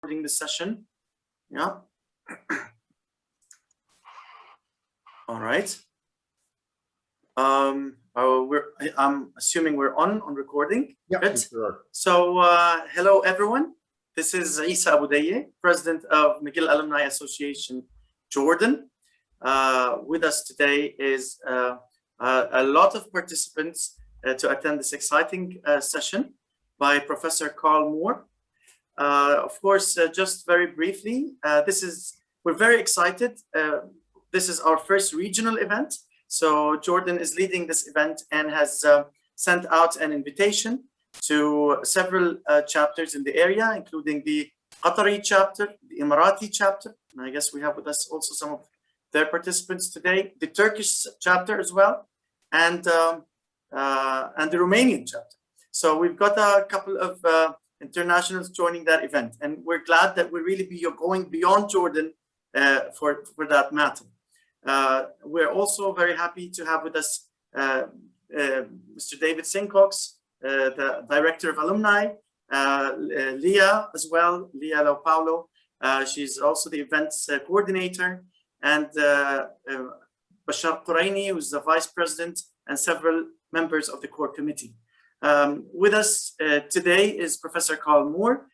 recording the session. Yeah. All right. I'm assuming we're on recording. Yeah, Good. sure. So hello everyone. This is Isa Aboudaye, President of McGill Alumni Association, Jordan. With us today is a lot of participants to attend this exciting session by Professor Karl Moore. Of course, just very briefly, we're very excited. This is our first regional event. So Jordan is leading this event and has sent out an invitation to several chapters in the area, including the Qatari chapter, the Emirati chapter, and I guess we have with us also some of their participants today, the Turkish chapter as well, and the Romanian chapter. So we've got a couple of internationals joining that event, and we're glad that we really be going beyond Jordan for that matter. We're also very happy to have with us Mr. David Sincox, the Director of Alumni, Leah as well, Leah Lo Paulo. She's also the events coordinator, and Bashar Quraini, who's the Vice President, and several members of the core committee. With us today is Professor Karl Moore.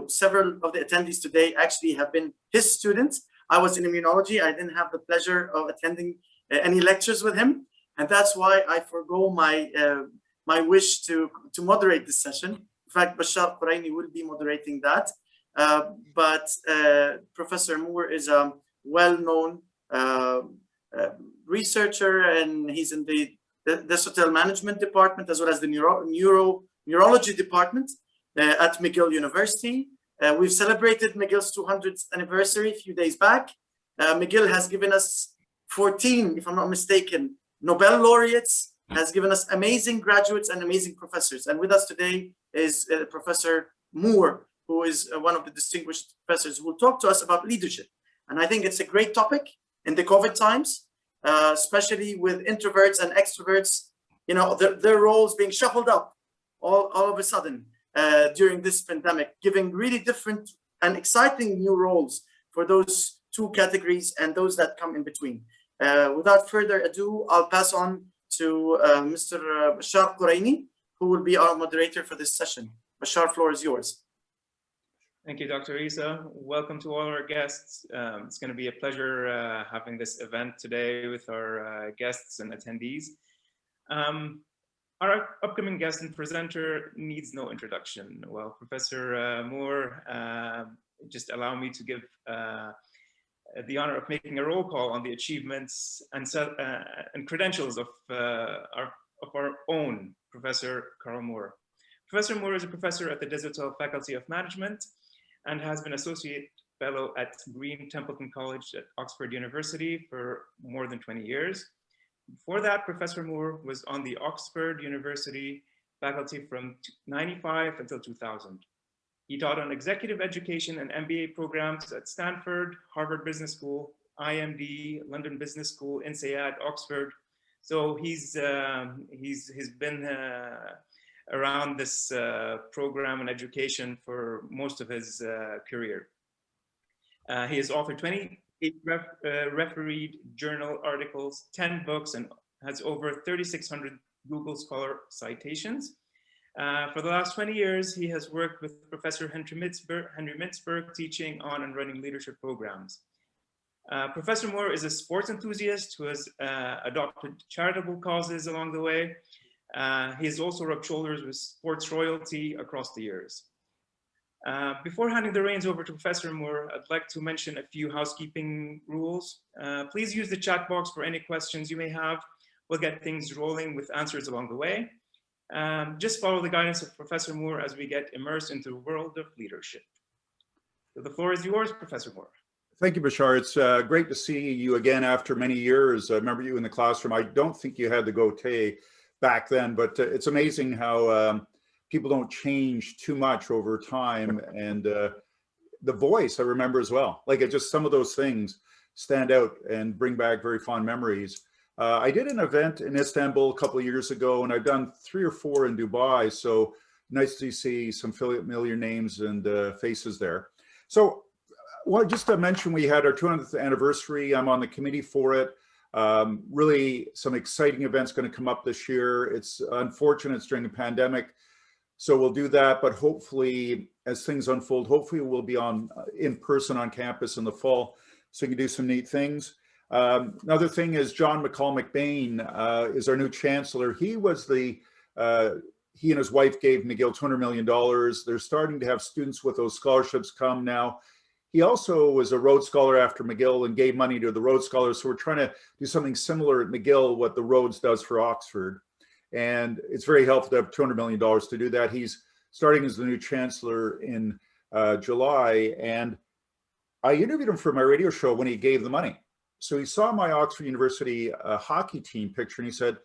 Several of the attendees today actually have been his students. I was in immunology. I didn't have the pleasure of attending any lectures with him, and that's why I forgo my wish to moderate this session. In fact, Bashar Quraini will be moderating that. But Professor Moore is a well-known researcher, and he's in the hotel management department as well as the neurology department at McGill University. We've celebrated McGill's 200th anniversary a few days back. McGill has given us 14, if I'm not mistaken, Nobel laureates, has given us amazing graduates and amazing professors. And with us today is Professor Moore, who is one of the distinguished professors who will talk to us about leadership. And I think it's a great topic in the COVID times, especially with introverts and extroverts, you know, their roles being shuffled up all of a sudden during this pandemic, giving really different and exciting new roles for those two categories and those that come in between. Without further ado, I'll pass on to Mr. Bashar Quraini, who will be our moderator for this session. Bashar, floor is yours. Thank you, Dr. Isa. Welcome to all our guests. It's going to be a pleasure having this event today with our guests and attendees. Our upcoming guest and presenter needs no introduction. Well, Professor Moore, just allow me to give the honor of making a roll call on the achievements and credentials of our own Professor Karl Moore. Professor Moore is a professor at the Digital Faculty of Management and has been Associate Fellow at Green Templeton College at Oxford University for more than 20 years. Before that, Professor Moore was on the Oxford University faculty from 1995 until 2000. He taught on executive education and MBA programs at Stanford, Harvard Business School, IMD, London Business School, INSEAD, Oxford. So he's been around this program and education for most of his career. He has authored 28 refereed journal articles, 10 books, and has over 3,600 Google Scholar citations. For the last 20 years, he has worked with Professor Henry Mintzberg, teaching on and running leadership programs. Professor Moore is a sports enthusiast who has adopted charitable causes along the way. He has also rubbed shoulders with sports royalty across the years. Before handing the reins over to Professor Moore, I'd like to mention a few housekeeping rules. Please use the chat box for any questions you may have. We'll get things rolling with answers along the way. Just follow the guidance of Professor Moore as we get immersed into the world of leadership. So the floor is yours, Professor Moore. Thank you, Bashar. It's great to see you again after many years. I remember you in the classroom. I don't think you had the goatee back then, but it's amazing how people don't change too much over time. And the voice, I remember as well. Like it just, some of those things stand out and bring back very fond memories. I did an event in Istanbul a couple of years ago, and I've done 3 or 4 in Dubai. So nice to see some familiar names and faces there. So, well, just to mention, we had our 200th anniversary. I'm on the committee for it. Really some exciting events going to come up this year. It's unfortunate it's during the pandemic, so we'll do that, but hopefully as things unfold, hopefully we'll be on in person on campus in the fall, so we can do some neat things. Another thing is John McCall McBain is our new chancellor. He was the, he and his wife gave McGill $200 million. They're starting to have students with those scholarships come now. He also was a Rhodes Scholar after McGill and gave money to the Rhodes Scholars. So we're trying to do something similar at McGill, what the Rhodes does for Oxford. And it's very helpful to have $200 million to do that. He's starting as the new chancellor in July. And I interviewed him for my radio show when he gave the money. So he saw my Oxford University hockey team picture and he said,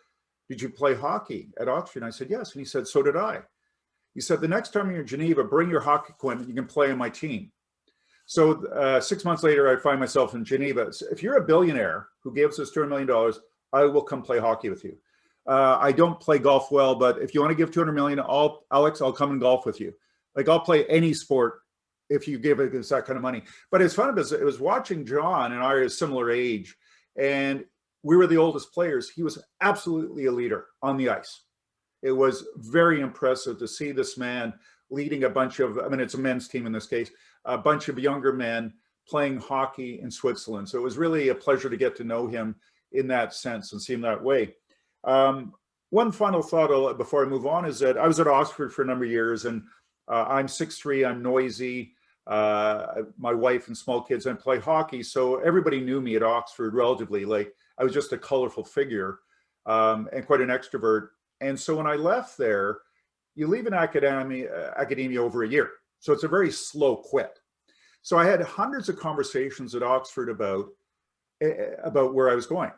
"Did you play hockey at Oxford?" And I said, "Yes." And he said, "So did I." He said, "The next time you're in Geneva, bring your hockey equipment. You can play on my team." So 6 months later, I find myself in Geneva. So if you're a billionaire who gives us $200 million, I will come play hockey with you. I don't play golf well, but if you want to give $200 million, Alex, I'll come and golf with you. Like, I'll play any sport if you give us that kind of money. But it's fun because it was watching John and I are a similar age, and we were the oldest players. He was absolutely a leader on the ice. It was very impressive to see this man leading a bunch of, I mean, it's a men's team in this case, a bunch of younger men playing hockey in Switzerland. So it was really a pleasure to get to know him in that sense and see him that way. One final thought before I move on is that I was at Oxford for a number of years, and I'm 6'3", I'm noisy, my wife and small kids, and play hockey. So everybody knew me at Oxford relatively. Like, I was just a colorful figure and quite an extrovert. And so when I left there, you leave an academia over a year. So it's a very slow quit. So I had hundreds of conversations at Oxford about where I was going.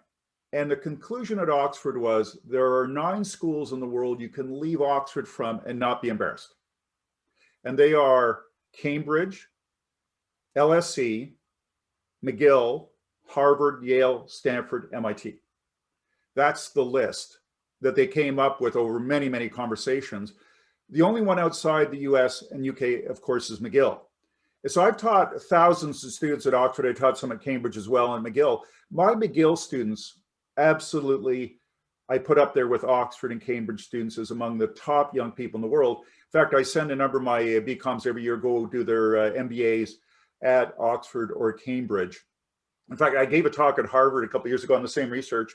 And the conclusion at Oxford was there are 9 schools in the world you can leave Oxford from and not be embarrassed. And they are Cambridge, LSE, McGill, Harvard, Yale, Stanford, MIT. That's the list that they came up with over many, many conversations. The only one outside the US and UK, of course, is McGill. And so I've taught thousands of students at Oxford. I taught some at Cambridge as well, and McGill. My McGill students, absolutely, I put up there with Oxford and Cambridge students as among the top young people in the world. In fact, I send a number of my BComs every year go do their MBAs at Oxford or Cambridge. In fact, I gave a talk at Harvard a couple of years ago on the same research,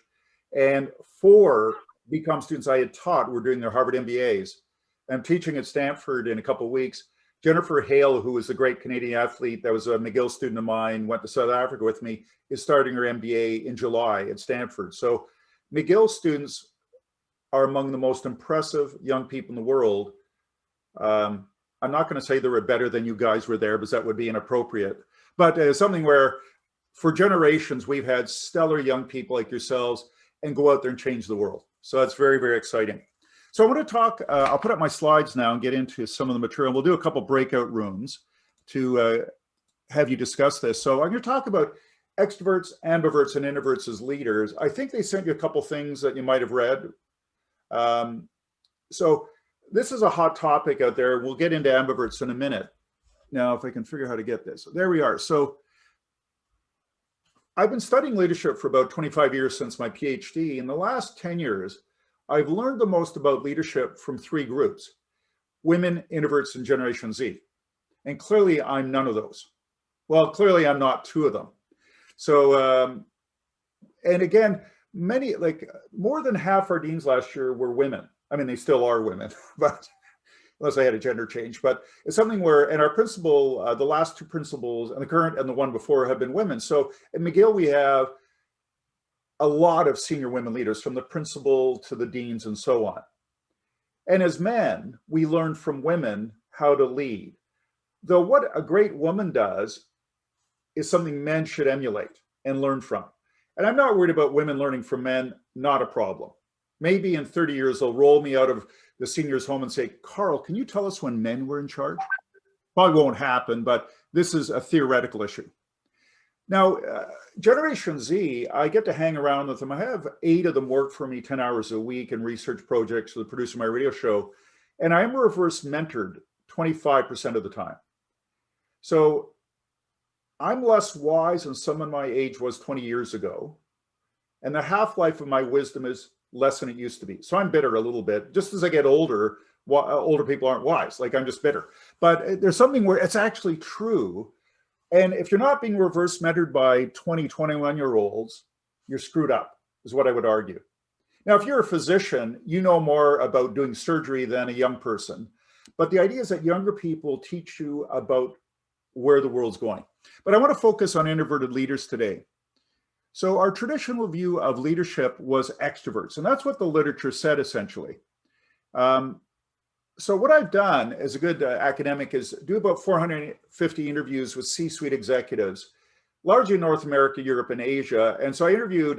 and 4 BCom students I had taught were doing their Harvard MBAs. I'm teaching at Stanford in a couple of weeks. Jennifer Hale, who was a great Canadian athlete that was a McGill student of mine, went to South Africa with me, is starting her MBA in July at Stanford. So McGill students are among the most impressive young people in the world. I'm not going to say they were better than you guys were there, because that would be inappropriate. But something where for generations, we've had stellar young people like yourselves and go out there and change the world. So that's very, very exciting. So I want to talk, I'll put up my slides now and get into some of the material. We'll do a couple breakout rooms to have you discuss this. So I'm going to talk about extroverts, ambiverts, and introverts as leaders. I think they sent you a couple things that you might have read. So this is a hot topic out there. We'll get into ambiverts in a minute. Now, if I can figure out how to get this. There we are. So I've been studying leadership for about 25 years since my PhD. In the last 10 years, I've learned the most about leadership from 3 groups: women, introverts, and Generation Z. And clearly I'm none of those. Well, clearly I'm not 2 of them. So, and again, many, like more than half our deans last year were women. I mean, they still are women, but unless I had a gender change, but it's something where, and our principal, the last 2 principals, and the current and the one before, have been women. So at McGill, we have a lot of senior women leaders, from the principal to the deans and so on. And as men, we learn from women how to lead. Though what a great woman does is something men should emulate and learn from. And I'm not worried about women learning from men, not a problem. Maybe in 30 years, they'll roll me out of the seniors' home and say, "Karl, can you tell us when men were in charge?" Probably won't happen, but this is a theoretical issue. Now, Generation Z, I get to hang around with them. I have 8 of them work for me 10 hours a week in research projects for the producer of my radio show. And I'm reverse mentored 25% of the time. So I'm less wise than someone my age was 20 years ago. And the half-life of my wisdom is less than it used to be. So I'm bitter a little bit. Just as I get older, older people aren't wise. Like, I'm just bitter. But there's something where it's actually true. And if you're not being reverse mentored by 20, 21-year-olds, you're screwed up, is what I would argue. Now, if you're a physician, you know more about doing surgery than a young person. But the idea is that younger people teach you about where the world's going. But I want to focus on introverted leaders today. So our traditional view of leadership was extroverts, and that's what the literature said, essentially. So what I've done as a good academic is do about 450 interviews with C-suite executives, largely in North America, Europe, and Asia. And so I interviewed,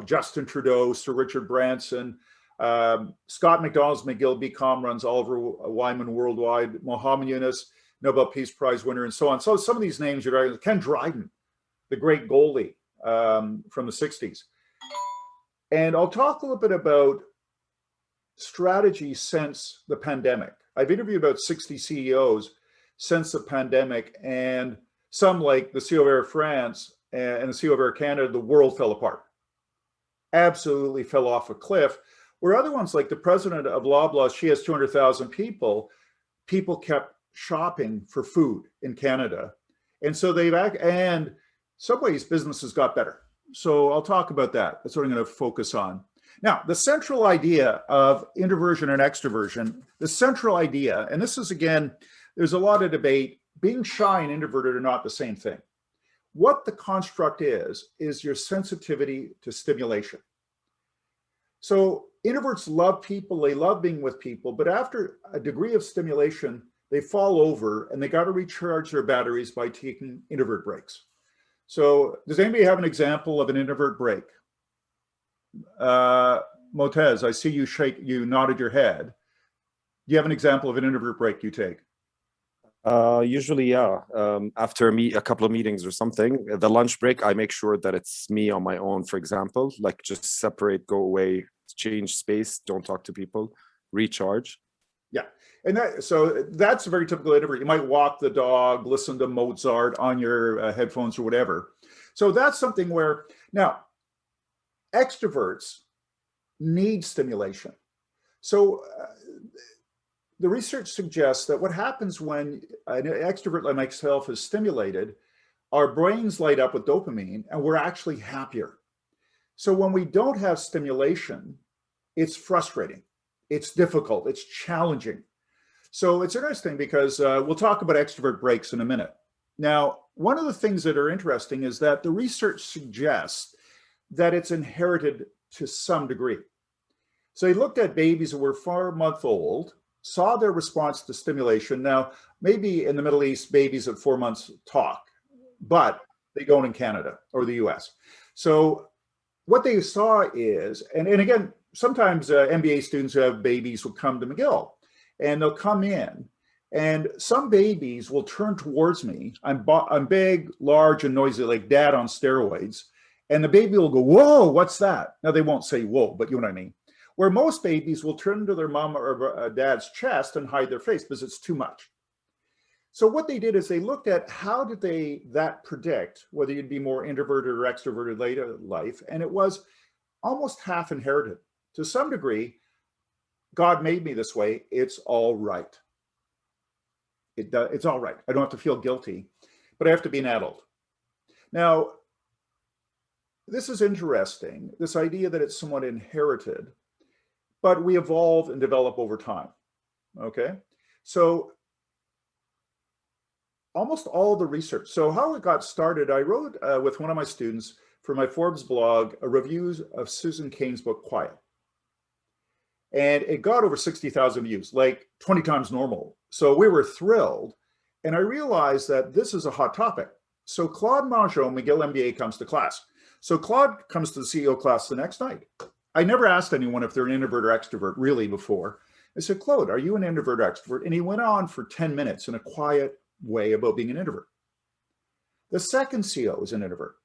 Justin Trudeau, Sir Richard Branson, Scott McDonald's McGill, BCom runs Oliver Wyman Worldwide, Mohammed Yunus, Nobel Peace Prize winner, and so on. So some of these names, Ken Dryden, the great goalie from the 60s. And I'll talk a little bit about strategy since the pandemic. I've interviewed about 60 CEOs since the pandemic, and some, like the CEO of Air France and the CEO of Air Canada, the world fell apart. Absolutely fell off a cliff. Where other ones, like the president of Loblaw, she has 200,000 people kept shopping for food in Canada. And so and Subway's businesses got better. So I'll talk about that. That's what I'm going to focus on. Now, the central idea of introversion and extroversion, the central idea, and this is, again, there's a lot of debate, being shy and introverted are not the same thing. What the construct is your sensitivity to stimulation. So introverts love people, they love being with people, but after a degree of stimulation, they fall over and they got to recharge their batteries by taking introvert breaks. So does anybody have an example of an introvert break? Motez, I see you nodded your head. Do you have an example of an introvert break you take? Usually, yeah. After a couple of meetings or something, the lunch break, I make sure that it's me on my own, for example, like just separate, go away, change space, don't talk to people, recharge. Yeah. And so that's a very typical introvert. You might walk the dog, listen to Mozart on your headphones or whatever. So that's something where, now, extroverts need stimulation. So the research suggests that what happens when an extrovert like myself is stimulated, our brains light up with dopamine and we're actually happier. So when we don't have stimulation, it's frustrating, it's difficult, it's challenging. So it's interesting because we'll talk about extrovert breaks in a minute. Now, one of the things that are interesting is that the research suggests that it's inherited to some degree. So he looked at babies who were 4 months old, saw their response to stimulation. Now, maybe in the Middle East, babies at 4 months talk, but they don't in Canada or the US. So what they saw is, and again, sometimes MBA students who have babies will come to McGill and they'll come in and some babies will turn towards me. I'm big, large, and noisy, like dad on steroids. And the baby will go, whoa, what's that? Now, they won't say whoa, but you know what I mean. Where most babies will turn to their mom or dad's chest and hide their face because it's too much. So what they did is they looked at how did that predict whether you'd be more introverted or extroverted later in life. And it was almost half inherited. To some degree, God made me this way. It's all right. It's all right. I don't have to feel guilty, but I have to be an adult. Now, this is interesting, this idea that it's somewhat inherited, but we evolve and develop over time, okay? So almost all the research. So how it got started, I wrote with one of my students for my Forbes blog, a review of Susan Cain's book, Quiet. And it got over 60,000 views, like 20 times normal. So we were thrilled. And I realized that this is a hot topic. So Claude Mongeau, McGill MBA, comes to class. So Claude comes to the CEO class the next night. I never asked anyone if they're an introvert or extrovert really before. I said, Claude, are you an introvert or extrovert? And he went on for 10 minutes in a quiet way about being an introvert. The second CEO is an introvert.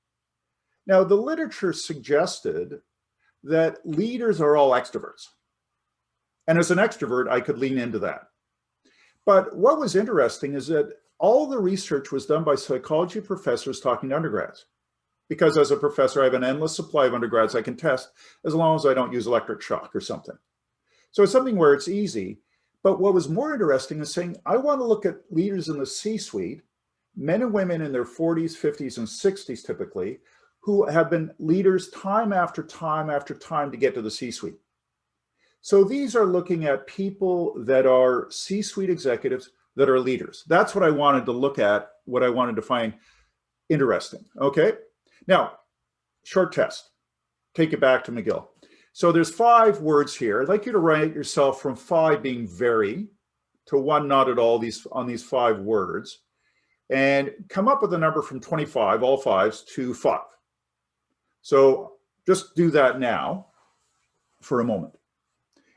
Now, the literature suggested that leaders are all extroverts. And as an extrovert, I could lean into that. But what was interesting is that all the research was done by psychology professors talking to undergrads. Because as a professor, I have an endless supply of undergrads I can test as long as I don't use electric shock or something. So it's something where it's easy. But what was more interesting is saying, I want to look at leaders in the C-suite, men and women in their 40s, 50s, and 60s typically, who have been leaders time after time after time to get to the C-suite. So these are looking at people that are C-suite executives that are leaders. That's what I wanted to look at, what I wanted to find interesting, okay? Now, short test, take it back to McGill. So there's 5 words here. I'd like you to write yourself from 5 being very to 1 not at all on these 5 words, and come up with a number from 25, all 5s, to 5. So just do that now for a moment.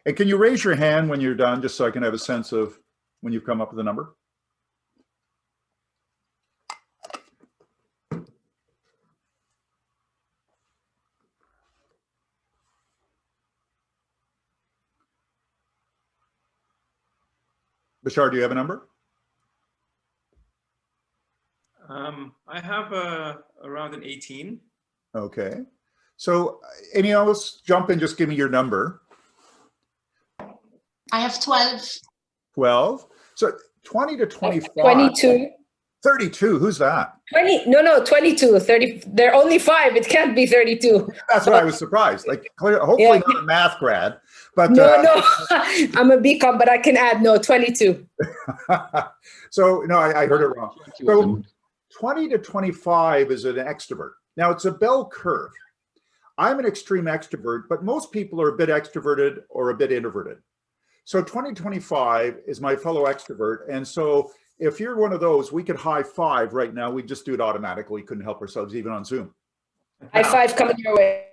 And can you raise your hand when you're done, just so I can have a sense of when you've come up with a number? Bashar, do you have a number? I have around an 18. Okay. So any else jump in, just give me your number. I have 12. 12. So 20 to 25. 22. 32. Who's that? 20. No, 22. 30. They're only 5. It can't be 32. That's why I was surprised. Like, hopefully Yeah. not a math grad, but No. I'm a BCom, but I can add 22. So no, I heard it wrong. So 20 to 25 is an extrovert. Now it's a bell curve. I'm an extreme extrovert, but most people are a bit extroverted or a bit introverted. So 2025 is my fellow extrovert. And so if you're one of those, we could high five right now. We just do it automatically. We couldn't help ourselves even on Zoom. High five coming your way.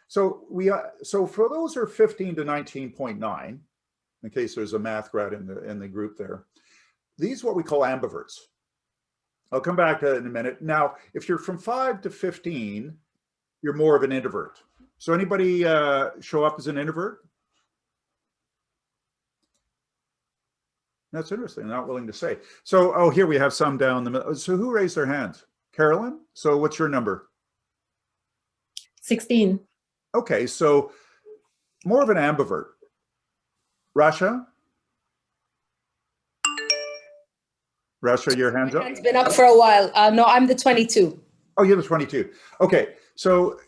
So so for those who are 15 to 19.9, in case there's a math grad in the group there, these are what we call ambiverts. I'll come back to that in a minute. Now, if you're from 5 to 15, you're more of an introvert. So anybody show up as an introvert? That's interesting. Not willing to say. So, oh, here we have some down the middle. So who raised their hands? Carolyn? So what's your number? 16. Okay, so more of an ambivert. Rasha? Rasha, your hands up? It's been up for a while. No, I'm the 22. Oh, you're the 22. Okay, so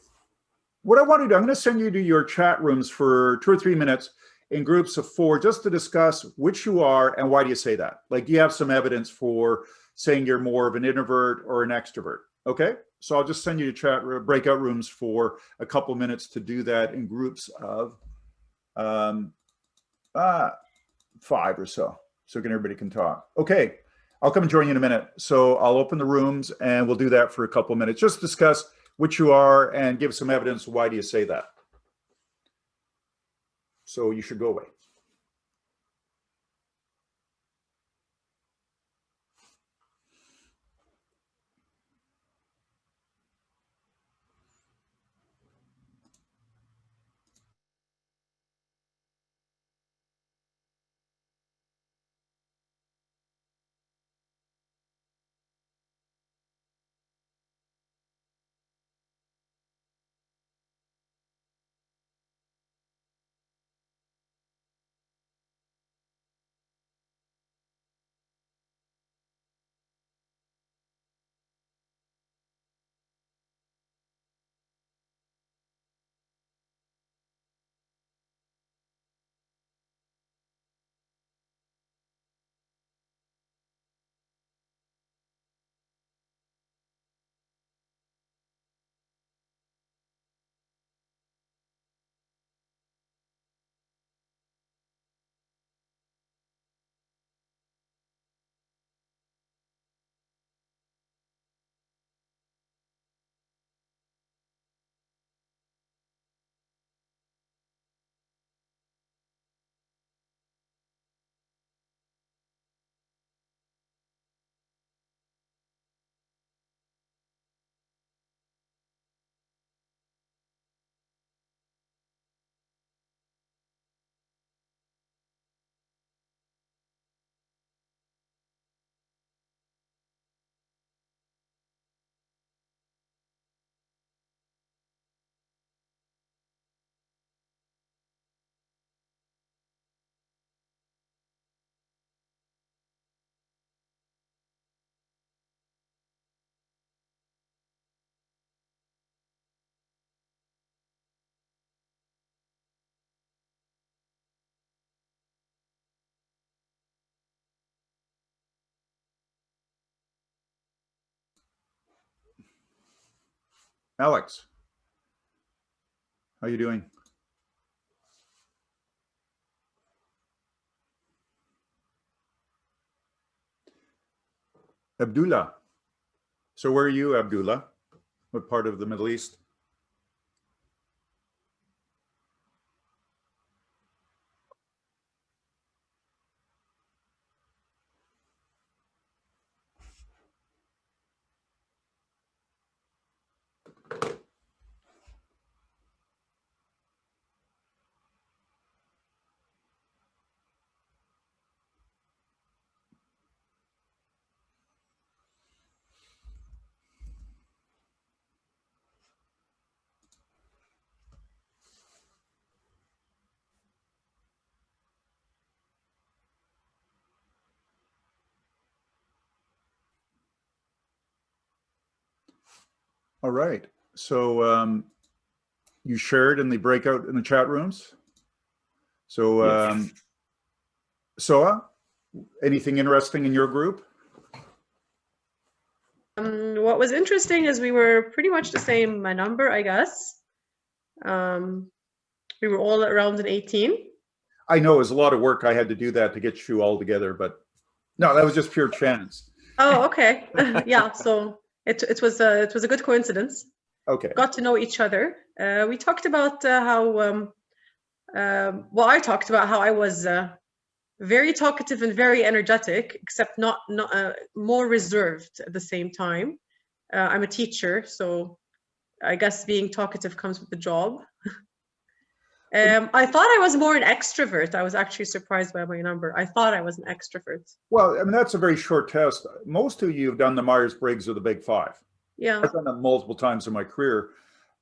what I want to do, I'm going to send you to your chat rooms for 2 or 3 minutes in groups of 4, just to discuss which you are and why do you say that? Like, do you have some evidence for saying you're more of an introvert or an extrovert? Okay, so I'll just send you to chat breakout rooms for a couple minutes to do that in groups of 5 or so everybody can talk. Okay, I'll come and join you in a minute. So I'll open the rooms and we'll do that for a couple minutes. Just discuss which you are and give some evidence. Why do you say that? So you should go away. Alex, how you doing? Abdullah. So where are you, Abdullah? What part of the Middle East? All right. So you shared in the breakout in the chat rooms. So Soa, anything interesting in your group? What was interesting is we were pretty much the same number, I guess. We were all around an 18. I know it was a lot of work. I had to do that to get you all together, but no, that was just pure chance. Oh, okay. Yeah, so it was a good coincidence. Okay. Got to know each other. We talked about how I talked about how I was very talkative and very energetic, except not more reserved at the same time. I'm a teacher, so I guess being talkative comes with the job. I thought I was more an extrovert. I was actually surprised by my number. I thought I was an extrovert. Well, I mean, that's a very short test. Most of you have done the Myers-Briggs or the Big Five. Yeah. I've done that multiple times in my career.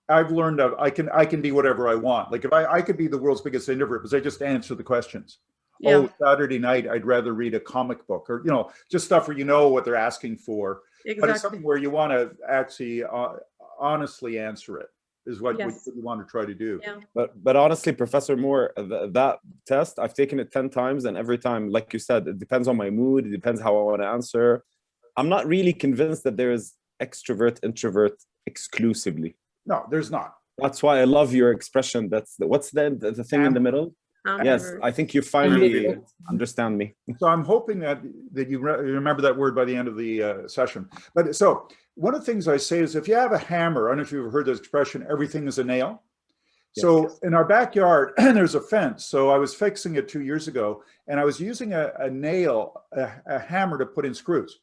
I've learned that I can be whatever I want. Like if I could be the world's biggest introvert because I just answer the questions. Yeah. Oh, Saturday night, I'd rather read a comic book or, just stuff where you know what they're asking for. Exactly. But it's something where you want to actually honestly answer it is what you want to try to do. Yeah. But honestly, Professor Moore, that test, I've taken it 10 times, and every time, like you said, it depends on my mood. It depends how I want to answer. I'm not really convinced that there is extrovert, introvert exclusively. No, there's not. That's why I love your expression. What's the thing in the middle? Yes, I think you finally understand me. So I'm hoping that you remember that word by the end of the session. But so one of the things I say is if you have a hammer, I don't know if you've ever heard this expression, everything is a nail. Yes, so in our backyard, there's a fence. So I was fixing it 2 years ago, and I was using a nail, a hammer to put in screws.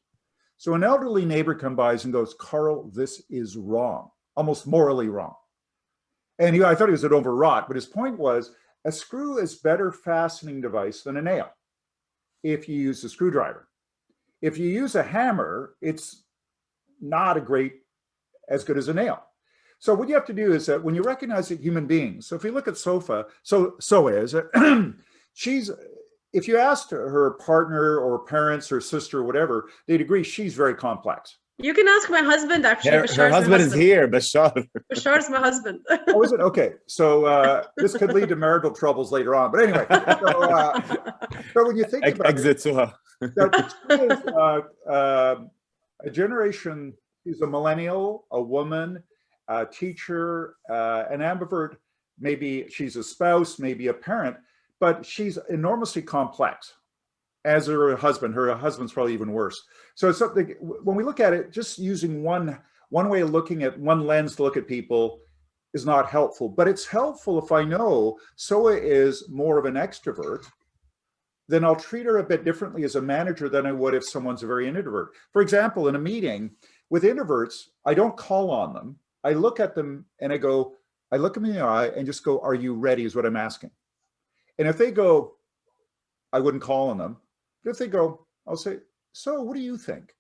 So an elderly neighbor comes by and goes, "Karl, this is wrong, almost morally wrong." And I thought he was an overwrought, but his point was, a screw is better fastening device than a nail if you use a screwdriver. If you use a hammer, it's not as good as a nail. So what you have to do is that when you recognize that human beings, so if you look at Sofa, if you asked her partner or parents or sister or whatever, they'd agree she's very complex. You can ask my husband, actually. Her husband is here, Bashar. Bashar's my husband. Oh, is it? Okay. So this could lead to marital troubles later on. But anyway, so when you think about exit it, a generation is a millennial, a woman, a teacher, an ambivert, maybe she's a spouse, maybe a parent, but she's enormously complex. As her husband's probably even worse. So it's something, when we look at it, just using one way of looking at one lens to look at people is not helpful. But it's helpful if I know Soa is more of an extrovert, then I'll treat her a bit differently as a manager than I would if someone's a very introvert. For example, in a meeting with introverts, I don't call on them. I look at them and I look them in the eye and just go, "Are you ready?" is what I'm asking. And if they go, I wouldn't call on them. If they go, I'll say, "So what do you think?"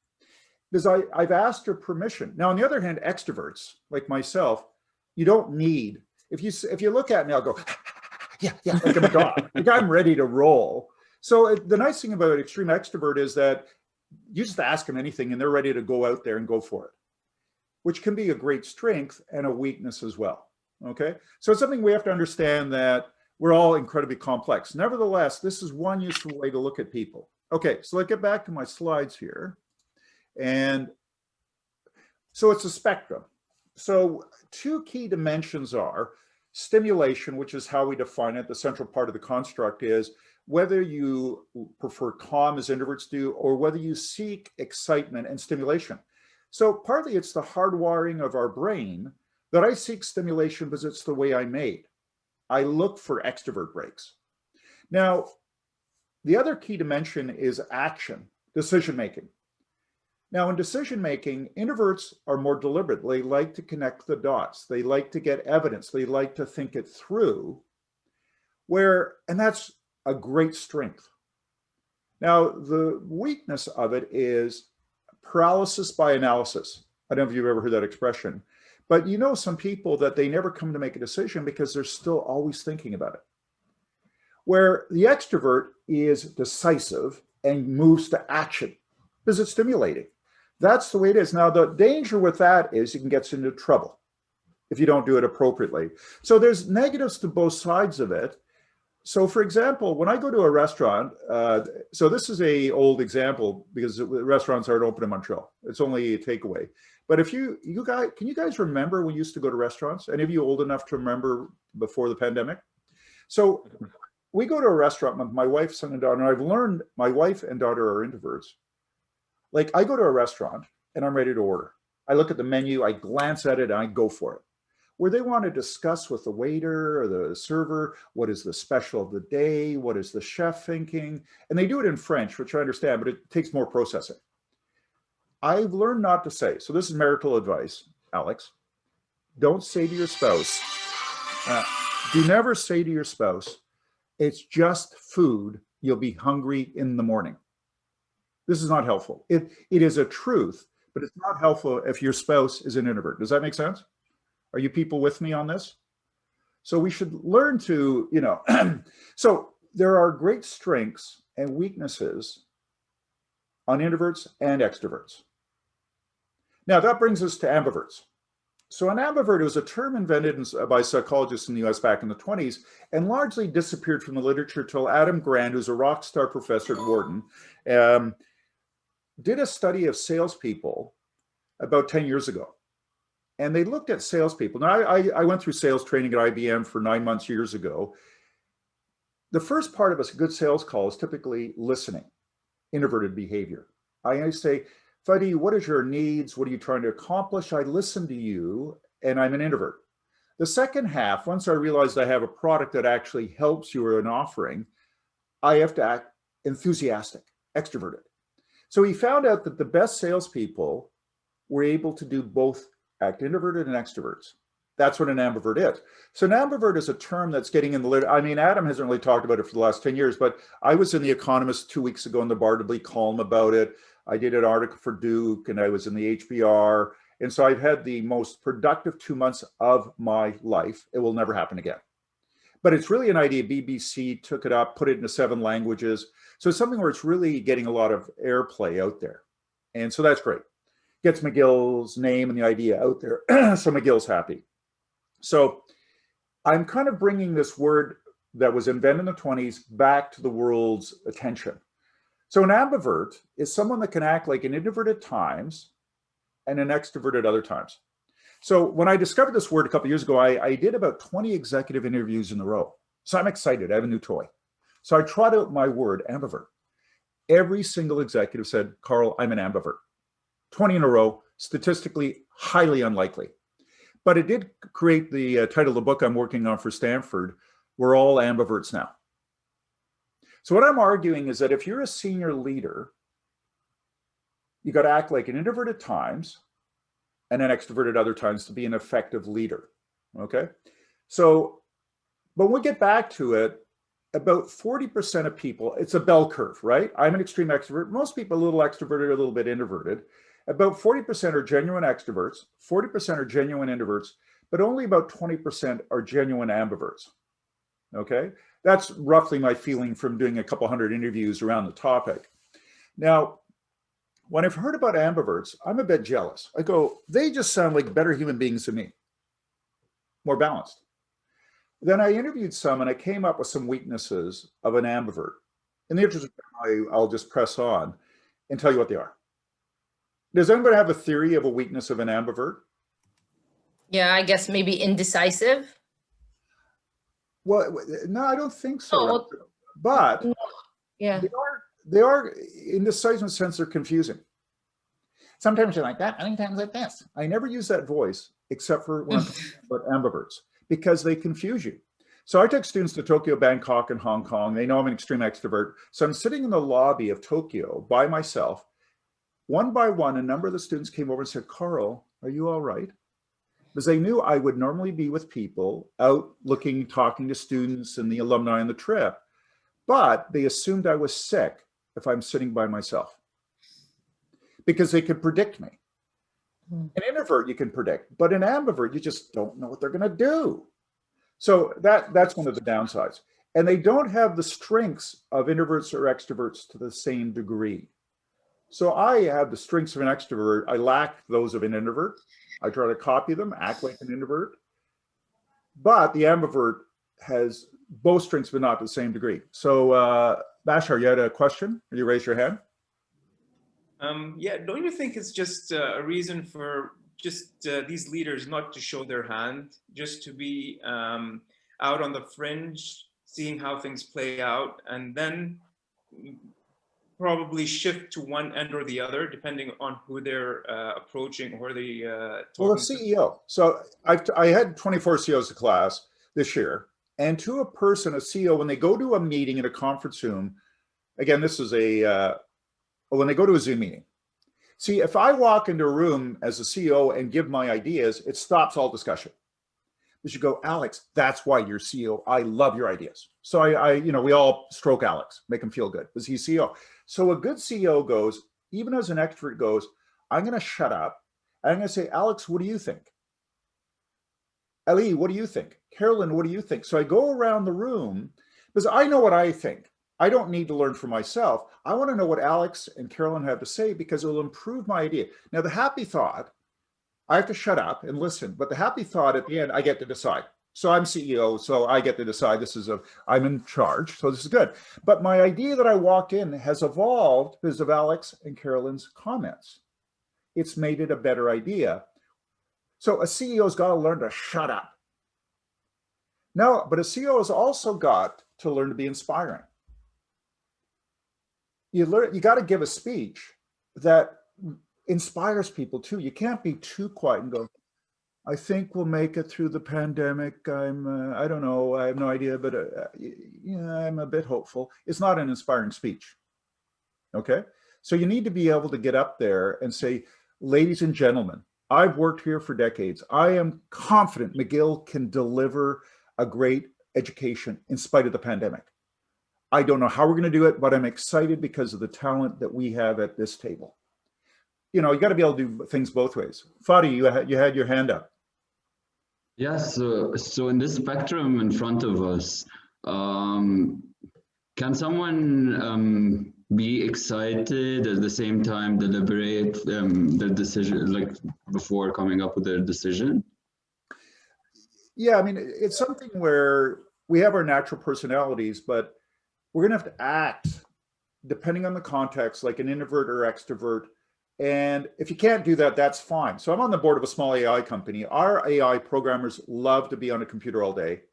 Because I've asked her permission. Now, on the other hand, extroverts like myself, you don't need, if you look at me, I'll go, yeah, like I'm a dog. Like I'm ready to roll. So the nice thing about extreme extrovert is that you just ask them anything and they're ready to go out there and go for it, which can be a great strength and a weakness as well. Okay. So it's something we have to understand that we're all incredibly complex. Nevertheless, this is one useful way to look at people. Okay, so let's get back to my slides here. And so it's a spectrum. So two key dimensions are stimulation, which is how we define it. The central part of the construct is whether you prefer calm as introverts do, or whether you seek excitement and stimulation. So partly it's the hardwiring of our brain that I seek stimulation because it's the way I'm made. I look for extrovert breaks. Now, the other key dimension is action, decision-making. Now, in decision-making, introverts are more deliberate. They like to connect the dots. They like to get evidence. They like to think it through, and that's a great strength. Now, the weakness of it is paralysis by analysis. I don't know if you've ever heard that expression, but you know some people that they never come to make a decision because they're still always thinking about it. Where the extrovert is decisive and moves to action because it's stimulating. That's the way it is. Now, the danger with that is you can get into trouble if you don't do it appropriately. So there's negatives to both sides of it. So for example, when I go to a restaurant, so this is an old example because restaurants aren't open in Montreal. It's only a takeaway. But if you guys, can you guys remember when you used to go to restaurants? Any of you old enough to remember before the pandemic? So we go to a restaurant with my wife, son and daughter, and I've learned my wife and daughter are introverts. Like I go to a restaurant and I'm ready to order. I look at the menu, I glance at it, and I go for it. Where they want to discuss with the waiter or the server, what is the special of the day? What is the chef thinking? And they do it in French, which I understand, but it takes more processing. I've learned not to say, so this is marital advice, Alex. Don't say to your spouse, do never say to your spouse, it's just food, you'll be hungry in the morning. This is not helpful. It is a truth, but it's not helpful if your spouse is an introvert. Does that make sense? Are you people with me on this? So we should learn to, so there are great strengths and weaknesses on introverts and extroverts. Now that brings us to ambiverts. So an ambivert was a term invented by psychologists in the US back in the 20s and largely disappeared from the literature till Adam Grant, who's a rock star professor at Wharton, did a study of salespeople about 10 years ago. And they looked at salespeople. Now, I went through sales training at IBM for 9 months years ago. The first part of a good sales call is typically listening, introverted behavior. I say, Fuddy, what is your needs? What are you trying to accomplish? I listen to you, and I'm an introvert. The second half, once I realized I have a product that actually helps you or an offering, I have to act enthusiastic, extroverted. So he found out that the best salespeople were able to do both act introverted and extroverts. That's what an ambivert is. So an ambivert is a term that's getting in the literature. I mean, Adam hasn't really talked about it for the last 10 years, but I was in The Economist 2 weeks ago in the Bartleby column about it. I did an article for Duke and I was in the HBR. And so I've had the most productive 2 months of my life. It will never happen again. But it's really an idea. BBC took it up, put it into 7 languages. So it's something where it's really getting a lot of airplay out there. And so that's great. Gets McGill's name and the idea out there. So McGill's happy. So I'm kind of bringing this word that was invented in the 20s back to the world's attention. So an ambivert is someone that can act like an introvert at times and an extrovert at other times. So when I discovered this word a couple of years ago, I did about 20 executive interviews in a row. So I'm excited. I have a new toy. So I tried out my word, ambivert. Every single executive said, Karl, I'm an ambivert. 20 in a row, statistically highly unlikely. But it did create the title of the book I'm working on for Stanford, We're All Ambiverts Now. So what I'm arguing is that if you're a senior leader, you got to act like an introvert at times and an extrovert at other times to be an effective leader, okay? So, but when we get back to it, about 40% of people, it's a bell curve, right? I'm an extreme extrovert. Most people are a little extroverted, a little bit introverted. About 40% are genuine extroverts, 40% are genuine introverts, but only about 20% are genuine ambiverts, okay? That's roughly my feeling from doing a couple hundred interviews around the topic. Now, when I've heard about ambiverts, I'm a bit jealous. I go, they just sound like better human beings than me, more balanced. Then I interviewed some and I came up with some weaknesses of an ambivert. In the interest of time, I'll just press on and tell you what they are. Does anybody have a theory of a weakness of an ambivert? Yeah, I guess maybe indecisive. Well, no, I don't think so. Oh, But yeah. they are in the seismic sense, they're confusing. Sometimes you're like that, many times like this. I never use that voice except for when I'm talking about ambiverts, because they confuse you. So I take students to Tokyo, Bangkok, and Hong Kong. They know I'm an extreme extrovert. So I'm sitting in the lobby of Tokyo by myself. One by one, a number of the students came over and said, Karl, are you all right? Because they knew I would normally be with people out looking, talking to students and the alumni on the trip, but they assumed I was sick if I'm sitting by myself because they could predict me. An introvert you can predict, but an ambivert, you just don't know what they're going to do. So that's one of the downsides. And they don't have the strengths of introverts or extroverts to the same degree. So I have the strengths of an extrovert. I lack those of an introvert. I try to copy them, act like an introvert. But the ambivert has both strengths, but not to the same degree. So Bashar, you had a question? You raised your hand? Yeah, don't you think it's just a reason for just these leaders not to show their hand, just to be out on the fringe, seeing how things play out, and then probably shift to one end or the other, depending on who they're approaching or the Well, the CEO. So I had 24 CEOs of class this year, and to a person, a CEO, when they go to a meeting in a conference room, again, this is when they go to a Zoom meeting. See, if I walk into a room as a CEO and give my ideas, it stops all discussion. You should go, Alex, that's why you're CEO. I love your ideas. So we all stroke Alex, make him feel good because he's CEO. So a good CEO goes, even as an extrovert goes, I'm going to shut up. I'm going to say, Alex, what do you think? Ali, what do you think? Carolyn, what do you think? So I go around the room because I know what I think. I don't need to learn for myself. I want to know what Alex and Carolyn have to say because it will improve my idea. Now, the happy thought, I have to shut up and listen, but the happy thought at the end, I get to decide. So I'm CEO, so I get to decide. I'm in charge, so this is good. But my idea that I walked in has evolved because of Alex and Carolyn's comments. It's made it a better idea. So a CEO's got to learn to shut up. No, but a CEO has also got to learn to be inspiring. You got to give a speech that inspires people too. You can't be too quiet and go, I think we'll make it through the pandemic. I don't know, I have no idea, but I'm a bit hopeful. It's not an inspiring speech, okay? So you need to be able to get up there and say, ladies and gentlemen, I've worked here for decades. I am confident McGill can deliver a great education in spite of the pandemic. I don't know how we're going to do it, but I'm excited because of the talent that we have at this table. You got to be able to do things both ways. Fadi, you had your hand up. Yes, so in this spectrum in front of us, can someone be excited at the same time deliberate their decision, like before coming up with their decision? Yeah, I mean, it's something where we have our natural personalities, but we're going to have to act depending on the context, like an introvert or extrovert. And if you can't do that, that's fine. So I'm on the board of a small AI company. Our AI programmers love to be on a computer all day.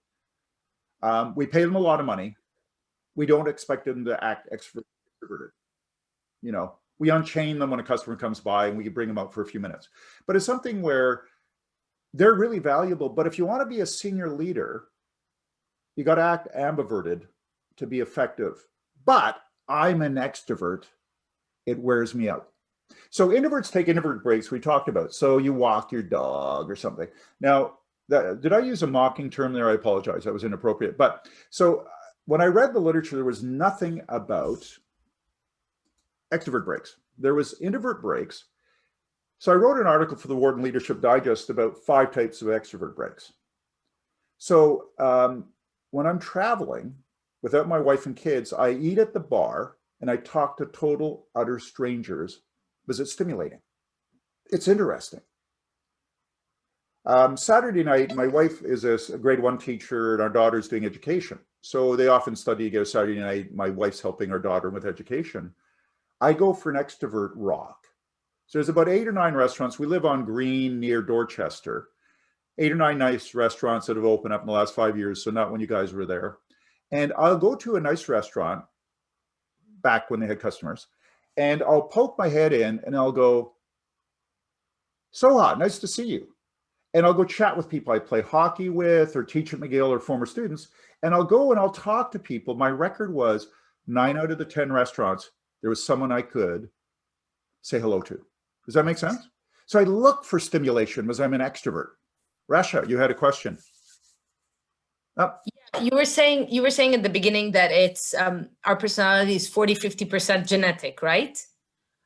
We pay them a lot of money. We don't expect them to act extroverted. We unchain them when a customer comes by and we bring them out for a few minutes. But it's something where they're really valuable. But if you want to be a senior leader, you got to act ambiverted to be effective. But I'm an extrovert. It wears me out. So introverts take introvert breaks we talked about. So you walk your dog or something. Now, did I use a mocking term there? I apologize. That was inappropriate. But so when I read the literature, there was nothing about extrovert breaks. There was introvert breaks. So I wrote an article for the Wharton Leadership Digest about 5 types of extrovert breaks. So when I'm traveling without my wife and kids, I eat at the bar and I talk to total, utter strangers because it's stimulating. It's interesting. Saturday night, my wife is a grade 1 teacher and our daughter's doing education. So they often study together Saturday night. My wife's helping our daughter with education. I go for an extrovert rock. So there's about 8 or 9 restaurants. We live on Green near Dorchester. 8 or 9 nice restaurants that have opened up in the last 5 years, so not when you guys were there. And I'll go to a nice restaurant back when they had customers, and I'll poke my head in and I'll go, Soha, nice to see you. And I'll go chat with people I play hockey with or teach at McGill or former students. And I'll go and I'll talk to people. My record was 9 out of the 10 restaurants, there was someone I could say hello to. Does that make sense? So I look for stimulation because I'm an extrovert. Rasha, you had a question. Oh. Yeah, you were saying at the beginning that it's our personality is 40-50% genetic, right?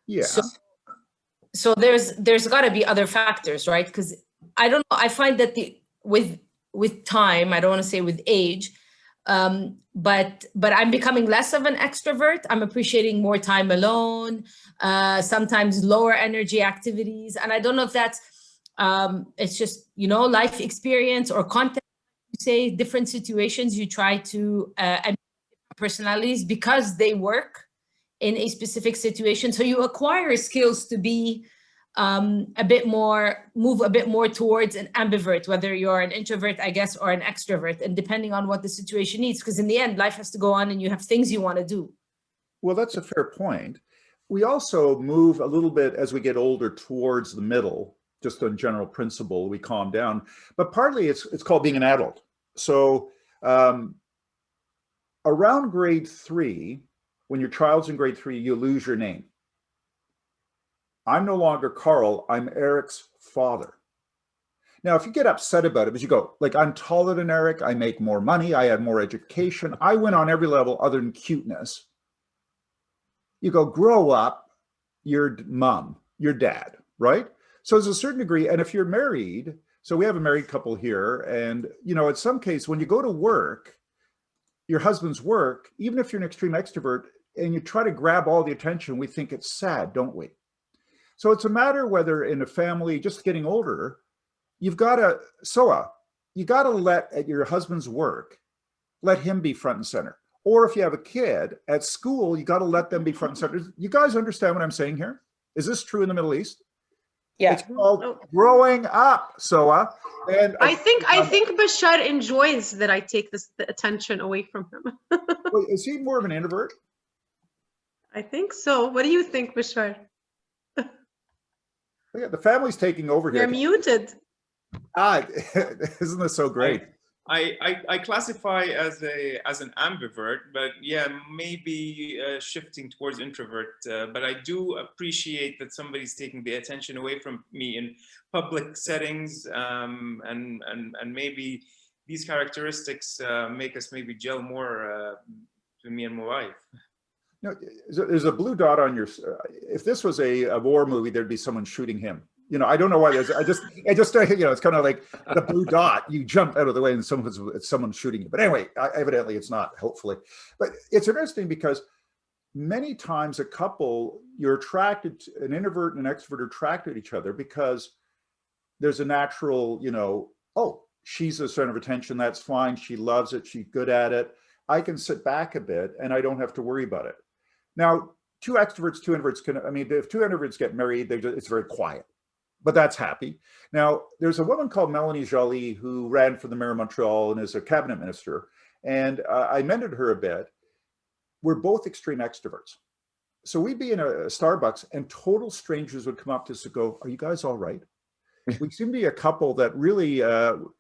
Yeah. So there's got to be other factors, right? Because I don't know. I find that with time, I don't want to say with age, but I'm becoming less of an extrovert. I'm appreciating more time alone, sometimes lower energy activities, and I don't know if that's it's just, you know, life experience or context. You say different situations, you try to personalities because they work in a specific situation. So you acquire skills to be move a bit more towards an ambivert, whether you're an introvert, I guess, or an extrovert, and depending on what the situation needs, because in the end, life has to go on and you have things you want to do. Well, that's a fair point. We also move a little bit as we get older towards the middle, just on general principle, we calm down, but partly it's called being an adult. So around grade 3, when your child's in grade 3, you lose your name. I'm no longer Karl, I'm Eric's father. Now, if you get upset about it, because you go, like, I'm taller than Eric, I make more money, I have more education, I win on every level other than cuteness. You go, grow up, your mom, your dad, right? So there's a certain degree, and if you're married, so we have a married couple here, and, you know, in some case, when you go to work, your husband's work, even if you're an extreme extrovert, and you try to grab all the attention, we think it's sad, don't we? So it's a matter whether in a family, just getting older, you've got to, you got to let at your husband's work, let him be front and center. Or if you have a kid at school, you got to let them be front and center. You guys understand what I'm saying here? Is this true in the Middle East? Yeah. It's called growing up, Soa. And I think Bashar enjoys that I take the attention away from him. Wait, is he more of an introvert? I think so. What do you think, Bashar? Yeah, the family's taking over here. You're muted. Isn't this so great? I classify as an ambivert, but yeah, maybe shifting towards introvert. But I do appreciate that somebody's taking the attention away from me in public settings, and maybe these characteristics make us maybe gel more to me and my wife. No, there's a blue dot on your. If this was a war movie, there'd be someone shooting him. You know, I don't know why there's. I just you know, it's kind of like the blue dot. You jump out of the way, and it's someone shooting you. But anyway, evidently it's not. Hopefully, but it's interesting because many times a couple, you're attracted to, an introvert and an extrovert are attracted to each other because there's a natural, you know, oh, she's the center of attention. That's fine. She loves it. She's good at it. I can sit back a bit, and I don't have to worry about it. Now, 2 extroverts, 2 introverts can, I mean, if 2 introverts get married, it's very quiet, but that's happy. Now, there's a woman called Melanie Joly who ran for the mayor of Montreal and is a cabinet minister. And I mentored her a bit. We're both extreme extroverts. So we'd be in a Starbucks and total strangers would come up to us and go, are you guys all right? We seem to be a couple that really, you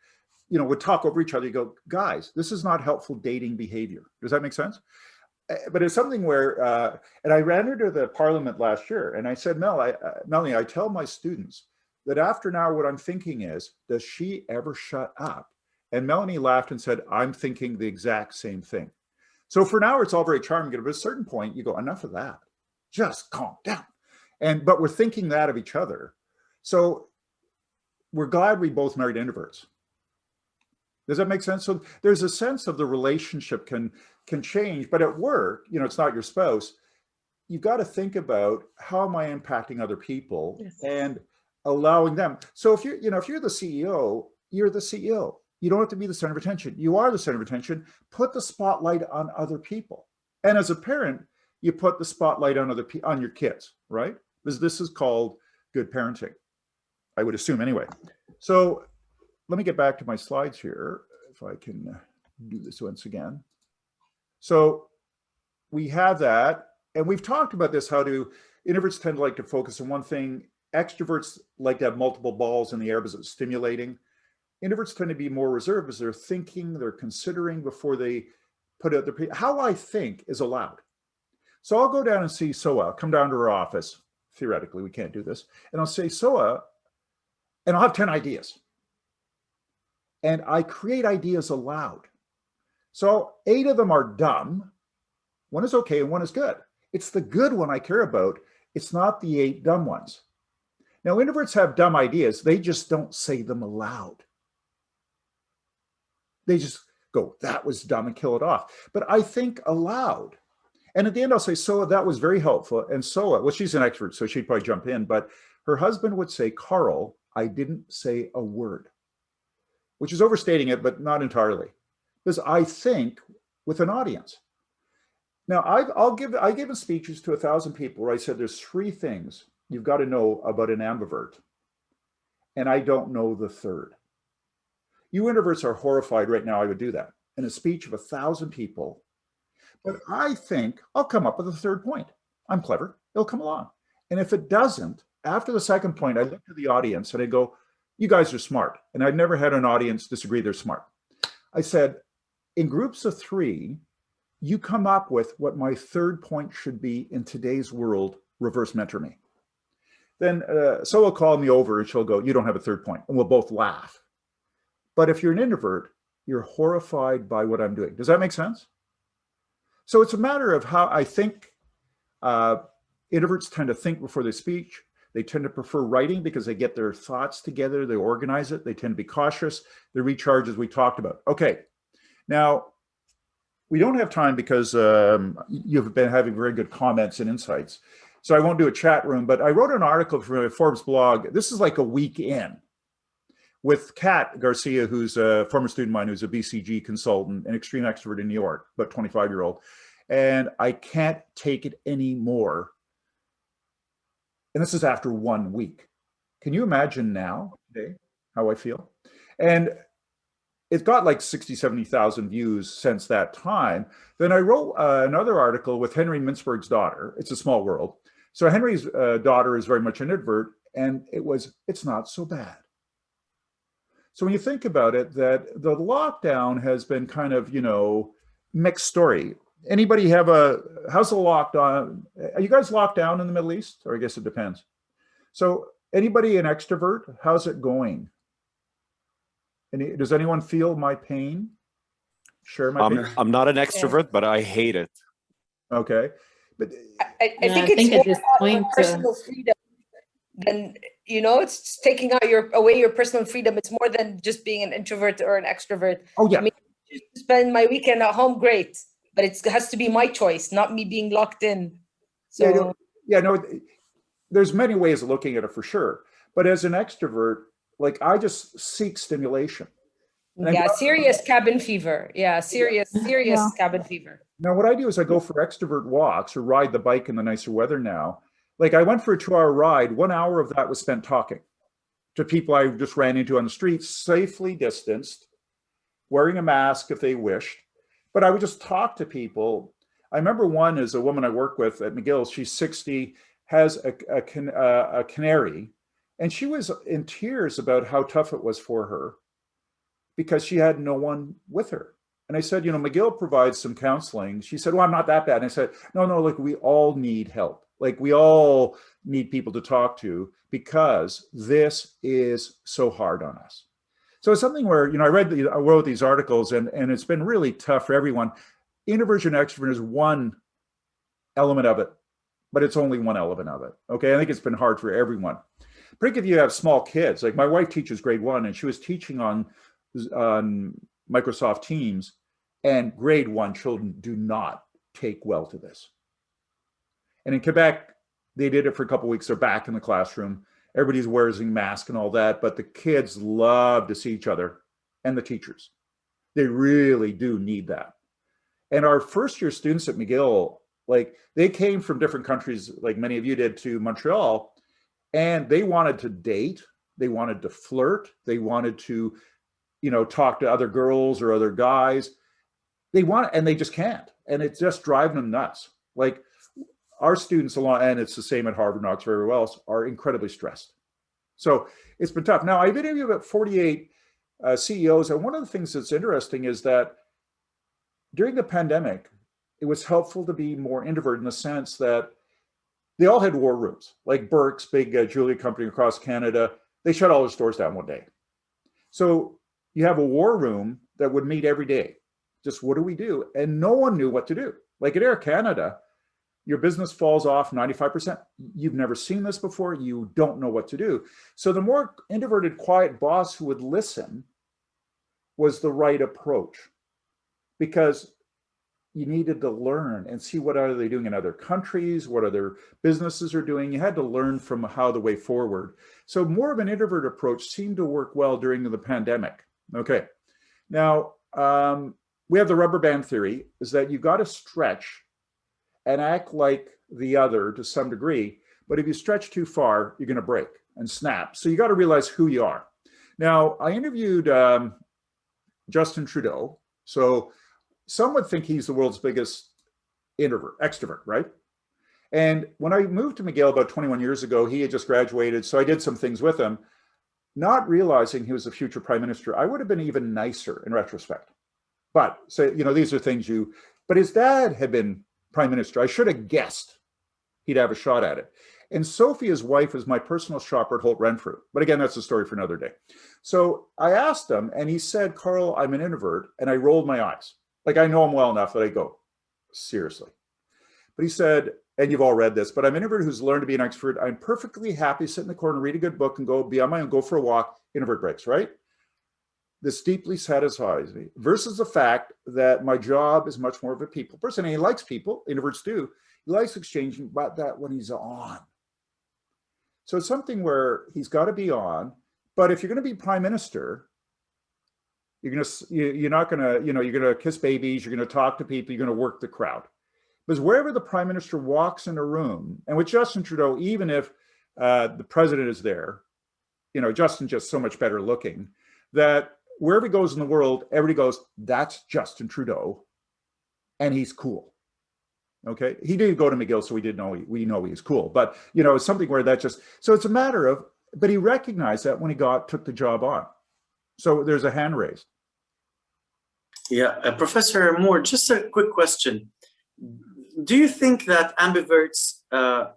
know, would talk over each other. You go, guys, this is not helpful dating behavior. Does that make sense? But it's something where, and I ran her to the parliament last year and I said, Melanie, I tell my students that after an hour, what I'm thinking is, does she ever shut up? And Melanie laughed and said, I'm thinking the exact same thing. So for an hour, it's all very charming. But at a certain point, you go, enough of that. Just calm down. But we're thinking that of each other. So we're glad we both married introverts. Does that make sense? So there's a sense of the relationship can change, but at work, you know, it's not your spouse. You've got to think about how am I impacting other people and allowing them. So if you're the CEO, you're the CEO. You don't have to be the center of attention. You are the center of attention. Put the spotlight on other people. And as a parent, you put the spotlight on on your kids, right? Because this is called good parenting, I would assume anyway. So let me get back to my slides here, if I can do this once again. So we have that, and we've talked about this, how do introverts tend to like to focus on one thing. Extroverts like to have multiple balls in the air because it's stimulating. Introverts tend to be more reserved as they're thinking, they're considering before they put out their, how I think is allowed. So I'll go down and see Soa, come down to her office. Theoretically, we can't do this. And I'll say, Soa, and I'll have 10 ideas. And I create ideas aloud. So 8 of them are dumb. 1 is okay and 1 is good. It's the good one I care about. It's not the 8 dumb ones. Now, introverts have dumb ideas. They just don't say them aloud. They just go, that was dumb, and kill it off. But I think aloud. And at the end, I'll say, Soa, that was very helpful. And Soa, well, she's an extrovert, so she'd probably jump in. But her husband would say, Karl, I didn't say a word, which is overstating it, but not entirely. Because I think with an audience. Now, I've given speeches to 1,000 people where I said there's 3 things you've got to know about an ambivert. And I don't know the third. You introverts are horrified right now I would do that in a speech of 1,000 people. But I think I'll come up with a third point. I'm clever. It'll come along. And if it doesn't, after the second point, I look to the audience and I go, you guys are smart. And I've never had an audience disagree they're smart. I said, in groups of 3, you come up with what my third point should be in today's world, reverse mentor me. Then so will call me over and she'll go, you don't have a third point, and we'll both laugh. But if you're an introvert, you're horrified by what I'm doing. Does that make sense? So it's a matter of how I think. Introverts tend to think before they speak. They tend to prefer writing because they get their thoughts together, they organize it, they tend to be cautious, they recharge, as we talked about. Okay, now we don't have time because you've been having very good comments and insights. So I won't do a chat room, but I wrote an article for a Forbes blog. This is like a week in with Kat Garcia, who's a former student of mine, who's a BCG consultant, an extreme extrovert in New York, about 25-year-old. And I can't take it anymore. And this is after 1 week. Can you imagine now, today, how I feel? And it got like 60, 70,000 views since that time. Then I wrote another article with Henry Mintzberg's daughter. It's a small world. So Henry's daughter is very much an introvert, and it's not so bad. So when you think about it, that the lockdown has been kind of, mixed story. Anybody have how's the lockdown? Are you guys locked down in the Middle East? Or I guess it depends. So anybody an extrovert? How's it going? Does anyone feel my pain? Share my pain? I'm not an extrovert, but I hate it. Okay. But I think it's more about personal freedom than, it's taking out away your personal freedom. It's more than just being an introvert or an extrovert. Oh, yeah. I mean, to spend my weekend at home, great. But it has to be my choice, not me being locked in. So there's many ways of looking at it for sure. But as an extrovert, like I just seek stimulation. And serious cabin fever. Yeah, serious cabin fever. Now, what I do is I go for extrovert walks or ride the bike in the nicer weather now. Like I went for a 2-hour ride. 1 hour of that was spent talking to people I just ran into on the street, safely distanced, wearing a mask if they wished. But I would just talk to people. I remember one is a woman I work with at McGill. She's 60, has a canary, and she was in tears about how tough it was for her because she had no one with her. And I said, McGill provides some counseling. She said, well, I'm not that bad. And I said, no, look, we all need help. Like we all need people to talk to because this is so hard on us. So it's something where, I wrote these articles and it's been really tough for everyone. Introversion and extroversion is one element of it, but it's only one element of it. Okay, I think it's been hard for everyone. Particularly if you have small kids. Like my wife teaches grade 1 and she was teaching on Microsoft Teams, and grade 1 children do not take well to this. And in Quebec, they did it for a couple of weeks. They're back in the classroom. Everybody's wearing masks and all that, but the kids love to see each other and the teachers. They really do need that. And our first year students at McGill, like they came from different countries, like many of you did, to Montreal, and they wanted to date, they wanted to flirt, they wanted to talk to other girls or other guys. They want, and they just can't. And it's just driving them nuts. Like our students, and it's the same at Harvard and Oxford, everywhere else, are incredibly stressed. So it's been tough. Now, I've interviewed about 48 CEOs. And one of the things that's interesting is that during the pandemic, it was helpful to be more introverted in the sense that they all had war rooms, like Burke's, big jewelry company across Canada. They shut all their stores down one day. So you have a war room that would meet every day. Just what do we do? And no one knew what to do. Like at Air Canada, your business falls off 95%. You've never seen this before. You don't know what to do. So the more introverted, quiet boss who would listen was the right approach, because you needed to learn and see what are they doing in other countries, what other businesses are doing. You had to learn from how the way forward. So more of an introvert approach seemed to work well during the pandemic. Okay, now we have the rubber band theory, is that you got to stretch and act like the other to some degree, but if you stretch too far, you're going to break and snap. So you got to realize who you are. Now, I interviewed Justin Trudeau. So some would think he's the world's biggest extrovert, right? And when I moved to McGill about 21 years ago, he had just graduated. So I did some things with him, not realizing he was the future prime minister. I would have been even nicer in retrospect. But so, these are things but his dad had been prime minister. I should have guessed he'd have a shot at it. And Sophie, his wife, is my personal shopper at Holt Renfrew. But again, that's a story for another day. So I asked him, and he said, Karl, I'm an introvert. And I rolled my eyes. Like, I know him well enough that I go, seriously. But he said, and you've all read this, but I'm an introvert who's learned to be an extrovert. I'm perfectly happy to sit in the corner, read a good book, and go be on my own, go for a walk, introvert breaks, right? This deeply satisfies me, versus the fact that my job is much more of a people person. And he likes people, introverts do. He likes exchanging, but that when he's on. So it's something where he's got to be on. But if you're going to be prime minister, you're not going to, you're going to kiss babies, you're going to talk to people, you're going to work the crowd. Because wherever the prime minister walks in a room, and with Justin Trudeau, even if the president is there, Justin's just so much better looking, that wherever he goes in the world, everybody goes, that's Justin Trudeau, and he's cool. Okay, he didn't go to McGill, so we know he's cool. But it's something where that just, so it's a matter of, but he recognized that when he took the job on. So there's a hand raised. Yeah, Professor Moore, just a quick question. Do you think that ambiverts or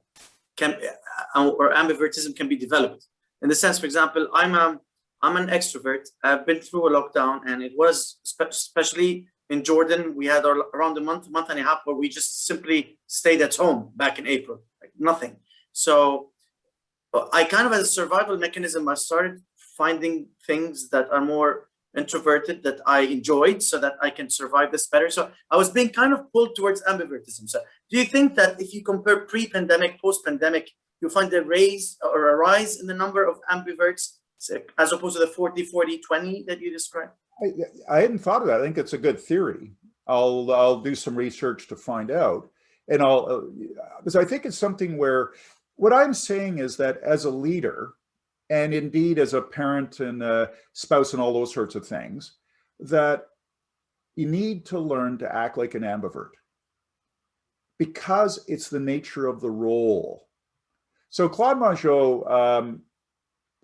ambivertism can be developed? In the sense, for example, I'm an extrovert. I've been through a lockdown, and it was especially in Jordan. We had around a month and a half where we just simply stayed at home back in April, like nothing. So I kind of, as a survival mechanism, I started finding things that are more introverted that I enjoyed so that I can survive this better. So I was being kind of pulled towards ambivertism. So do you think that if you compare pre-pandemic, post-pandemic, you find a rise in the number of ambiverts as opposed to the 40-40-20 that you described? I hadn't thought of that. I think it's a good theory. I'll do some research to find out. And because I think it's something where what I'm saying is that as a leader, and indeed as a parent and a spouse and all those sorts of things, that you need to learn to act like an ambivert because it's the nature of the role. So Claude Mongeau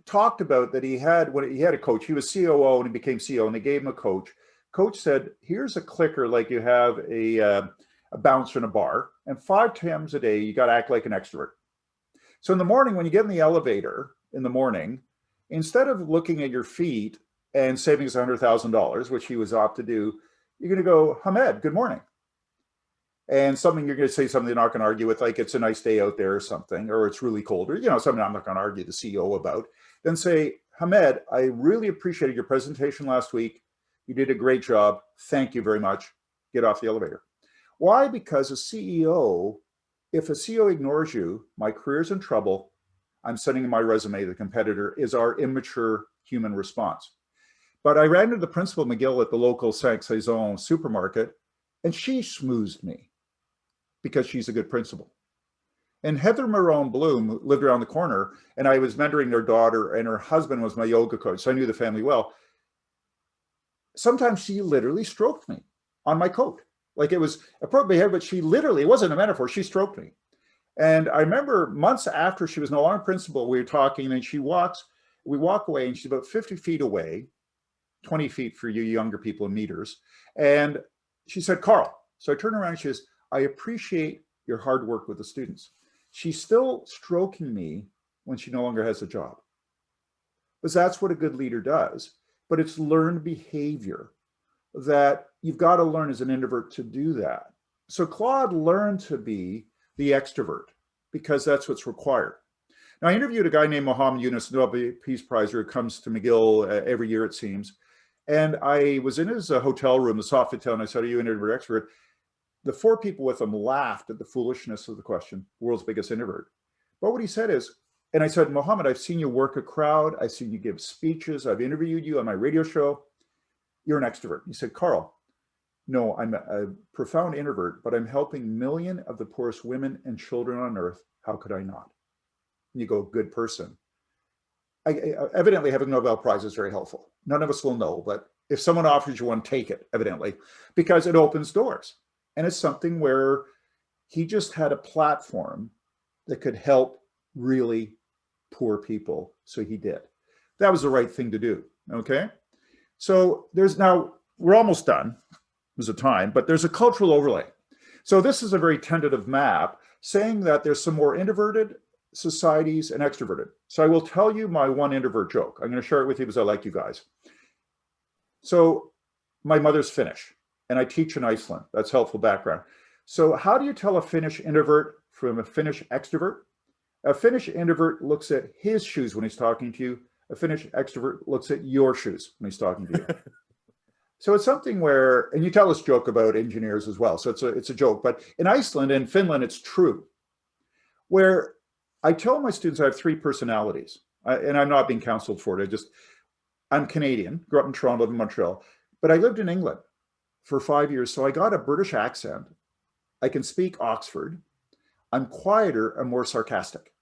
talked about that he had a coach. He was COO and he became CEO, and they gave him a coach. Coach said, here's a clicker like you have a bouncer in a bar, and 5 times a day, you got to act like an extrovert. So in the morning, when you get in the elevator in the morning, instead of looking at your feet and saving us $100,000, which he was opt to do, you're going to go, Hamed, good morning. And something you're going to say something you're not going to argue with, like it's a nice day out there or something, or it's really cold, or something I'm not going to argue the CEO about. Then say, Hamed, I really appreciated your presentation last week. You did a great job. Thank you very much. Get off the elevator. Why? Because a CEO, if a CEO ignores you, my career's in trouble. I'm sending my resume to the competitor, is our immature human response. But I ran into the principal McGill at the local Saint-Saison supermarket, and she schmoozed me because she's a good principal. And Heather Marone Bloom lived around the corner, and I was mentoring their daughter, and her husband was my yoga coach, so I knew the family well. sometimes she literally stroked me on my coat. Like it was appropriate behavior, but she literally, it wasn't a metaphor, she stroked me. And I remember months after she was no longer principal, we were talking, and we walk away, and she's about 50 feet away, 20 feet for you younger people in meters. And she said, Karl. So I turned around and she says, I appreciate your hard work with the students. She's still stroking me when she no longer has a job. Because that's what a good leader does. But it's learned behavior that you've got to learn as an introvert to do that. So Claude learned to be the extrovert because that's what's required. Now, I interviewed a guy named Mohammed Yunus, Nobel Peace Prize, who comes to McGill every year, it seems. And I was in his hotel room, the Sofitel, and I said, are you an introvert extrovert? The 4 people with him laughed at the foolishness of the question, world's biggest introvert. But what he said is, and I said, Mohammed, I've seen you work a crowd. I've seen you give speeches. I've interviewed you on my radio show. You're an extrovert. He said, Karl, no, I'm a profound introvert, but I'm helping millions of the poorest women and children on earth. How could I not? And you go, good person. Evidently, having a Nobel Prize is very helpful. None of us will know, but if someone offers you one, take it, evidently, because it opens doors. And it's something where he just had a platform that could help really poor people. So he did. That was the right thing to do. Okay. So we're almost done. There's a time, but there's a cultural overlay. So this is a very tentative map saying that there's some more introverted societies and extroverted. So I will tell you my one introvert joke. I'm going to share it with you because I like you guys. So my mother's Finnish and I teach in Iceland. That's helpful background. So how do you tell a Finnish introvert from a Finnish extrovert? A Finnish introvert looks at his shoes when he's talking to you. A Finnish extrovert looks at your shoes when he's talking to you. So it's something where, and you tell this joke about engineers as well. So it's a joke, but in Iceland and Finland, it's true. Where I tell my students I have 3 personalities, and I'm not being counseled for it. I'm Canadian, grew up in Toronto, lived in Montreal, but I lived in England for 5 years. So I got a British accent. I can speak Oxford. I'm quieter and more sarcastic.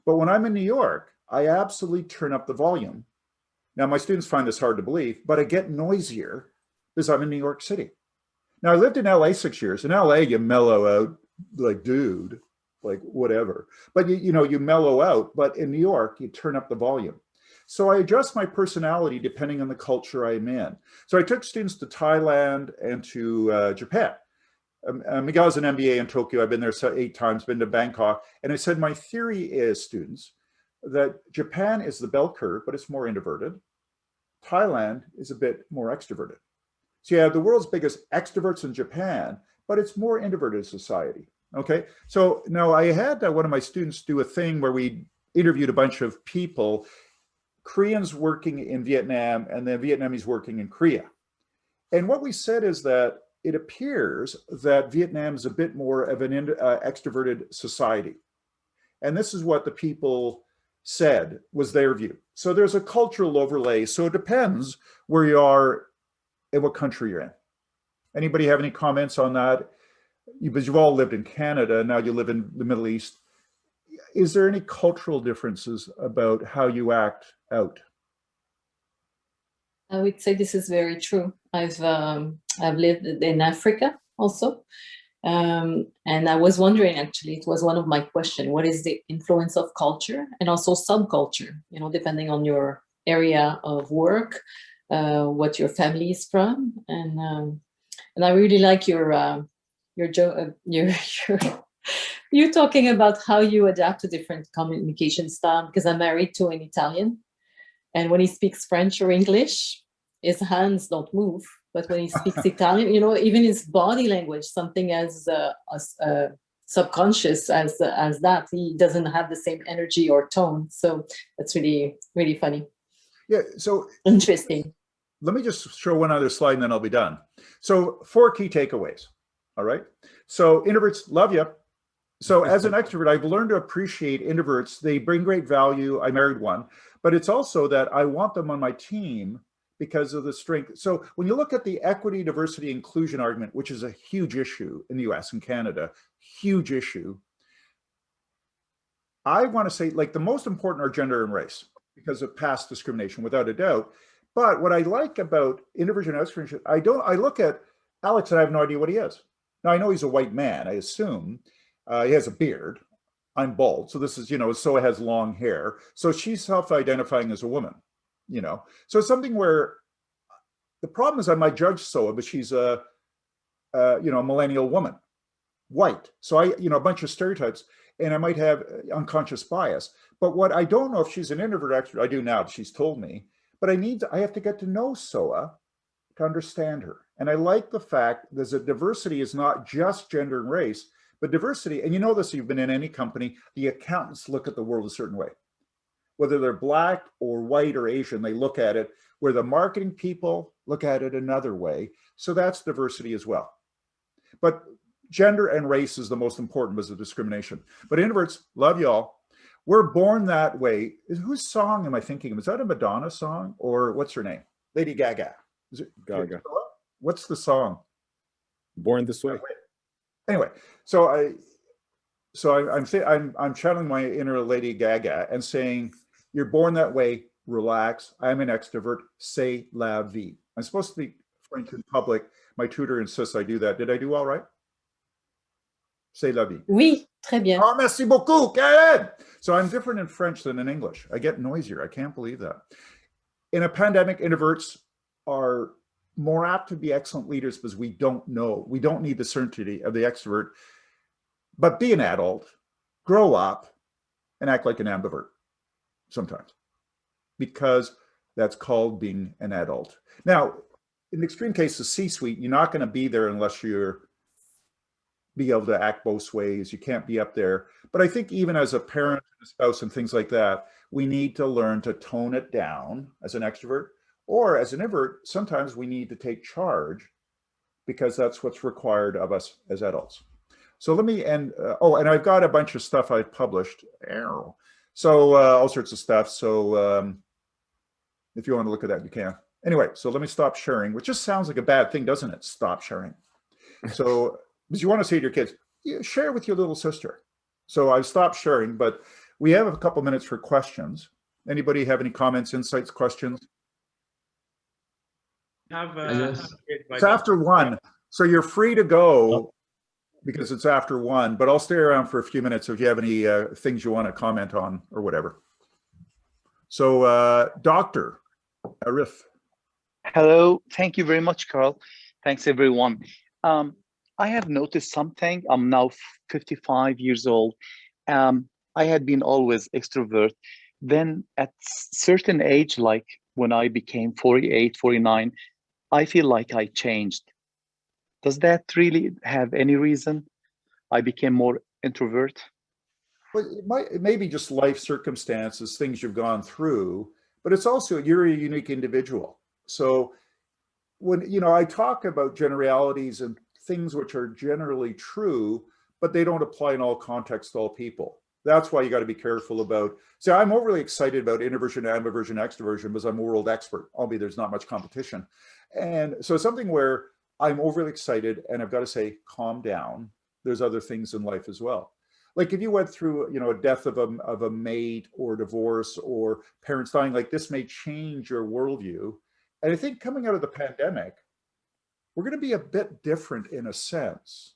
But when I'm in New York, I absolutely turn up the volume. Now, my students find this hard to believe, but I get noisier because I'm in New York City. Now, I lived in LA 6 years. In LA, you mellow out like, dude, like whatever. But you mellow out. But in New York, you turn up the volume. So I adjust my personality depending on the culture I'm in. So I took students to Thailand and to Japan. McGill has an MBA in Tokyo. I've been there 8 times, been to Bangkok. And I said, my theory is, students, that Japan is the bell curve, but it's more introverted. Thailand is a bit more extroverted. So you have the world's biggest extroverts in Japan, but it's more introverted society. Okay. So now I had one of my students do a thing where we interviewed a bunch of people, Koreans working in Vietnam and then Vietnamese working in Korea. And what we said is that it appears that Vietnam is a bit more of an extroverted society. And this is what the people said was their view. So there's a cultural overlay. So it depends where you are and what country you're in. Anybody have any comments on that? Because you've all lived in Canada, now you live in the Middle East. Is there any cultural differences about how you act out? I would say this is very true. I've lived in Africa also. And I was wondering, actually, it was one of my questions, what is the influence of culture and also subculture, depending on your area of work, what your family is from. And I really like your joke, you're talking about how you adapt to different communication style, because I'm married to an Italian. And when he speaks French or English, his hands don't move. But when he speaks Italian, even his body language, something as subconscious as that, he doesn't have the same energy or tone. So that's really, really funny. Yeah, so interesting. Let me just show one other slide and then I'll be done. So 4 key takeaways, all right? So introverts, love you. So as an extrovert, I've learned to appreciate introverts. They bring great value. I married one, but it's also that I want them on my team because of the strength. So when you look at the equity, diversity, inclusion argument, which is a huge issue in the US and Canada, huge issue, I want to say, like, the most important are gender and race because of past discrimination, without a doubt. But what I like about introversion and extroversion, I look at Alex and I have no idea what he is. Now I know he's a white man, I assume. He has a beard. I'm bald. So this is, Soa has long hair. So she's self-identifying as a woman, So it's something where the problem is I might judge Soa, but she's a millennial woman, white. So a bunch of stereotypes, and I might have unconscious bias. But what I don't know if she's an introvert, extrovert, I do now, she's told me, but I have to get to know Soa to understand her. And I like the fact that diversity is not just gender and race, but diversity, and you know this, you've been in any company, the accountants look at the world a certain way. Whether they're black or white or Asian, they look at it, where the marketing people look at it another way. So that's diversity as well. But gender and race is the most important as a discrimination. But introverts, love y'all. We're born that way. Whose song am I thinking of? Is that a Madonna song, or what's her name? Lady Gaga. Is it Gaga? What's the song? Born This Way. Anyway, so I'm channeling my inner Lady Gaga and saying, you're born that way, relax. I'm an extrovert, c'est la vie. I'm supposed to be French in public. My tutor insists I do that. Did I do all right? C'est la vie. Oui, très bien. Oh, merci beaucoup, Karen. So I'm different in French than in English. I get noisier. I can't believe that. In a pandemic, introverts are more apt to be excellent leaders because we don't know. We don't need the certainty of the extrovert, but be an adult, grow up, and act like an ambivert sometimes, because that's called being an adult. Now, in the extreme case, the C-suite, you're not going to be there unless you're be able to act both ways. You can't be up there. But I think even as a parent, a spouse, and things like that, we need to learn to tone it down as an extrovert. Or as an introvert, sometimes we need to take charge because that's what's required of us as adults. So let me end. And I've got a bunch of stuff I've published. So all sorts of stuff. So if you want to look at that, you can. Anyway, so let me stop sharing, which just sounds like a bad thing, doesn't it? Stop sharing. So because you want to say to your kids, share with your little sister. So I've stopped sharing, but we have a couple minutes for questions. Anybody have any comments, insights, questions? It's after 1, so you're free to go because it's after 1, but I'll stay around for a few minutes if you have any things you want to comment on or whatever. So Dr. Arif. Hello, thank you very much, Karl. Thanks, everyone. I have noticed something. I'm now 55 years old. I had been always extrovert. Then at certain age, like when I became 48, 49, I feel like I changed. Does that really have any reason I became more introvert? Well, it may be just life circumstances, things you've gone through, but it's also you're a unique individual. So when I talk about generalities and things which are generally true, but they don't apply in all contexts to all people. That's why you got to be careful about. See, I'm overly excited about introversion, ambiversion, extroversion because I'm a world expert, albeit there's not much competition. And so it's something where I'm overly excited and I've got to say, calm down. There's other things in life as well. Like if you went through, a death of a mate or divorce or parents dying, like this may change your worldview. And I think coming out of the pandemic, we're going to be a bit different in a sense,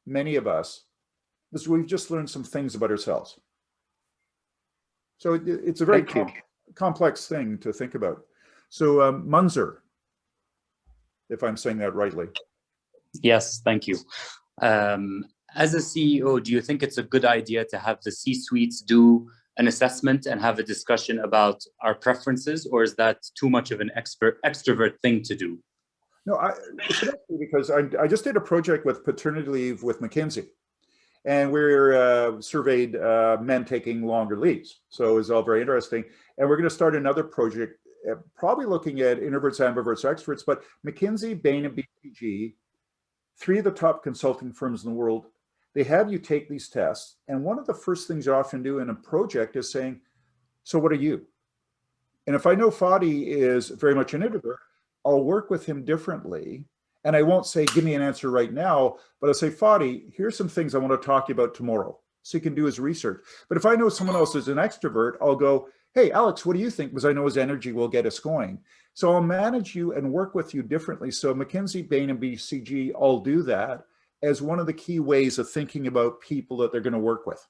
many of us, because we've just learned some things about ourselves. So it's a very complex thing to think about. So Munzer, if I'm saying that rightly. Yes, thank you. As a CEO, do you think it's a good idea to have the C-suites do an assessment and have a discussion about our preferences, or is that too much of an extrovert thing to do? No, because I just did a project with paternity leave with McKinsey, and we're surveyed men taking longer leaves. So it was all very interesting. And we're going to start another project, probably looking at introverts, ambiverts, extroverts, but McKinsey, Bain, and BCG, 3 of the top consulting firms in the world, they have you take these tests. And one of the first things you often do in a project is saying, so what are you? And if I know Fadi is very much an introvert, I'll work with him differently. And I won't say, give me an answer right now, but I'll say, Fadi, here's some things I want to talk to you about tomorrow. So he can do his research. But if I know someone else is an extrovert, I'll go, hey, Alex, what do you think? Because I know his energy will get us going. So I'll manage you and work with you differently. So McKinsey, Bain, and BCG all do that as one of the key ways of thinking about people that they're going to work with.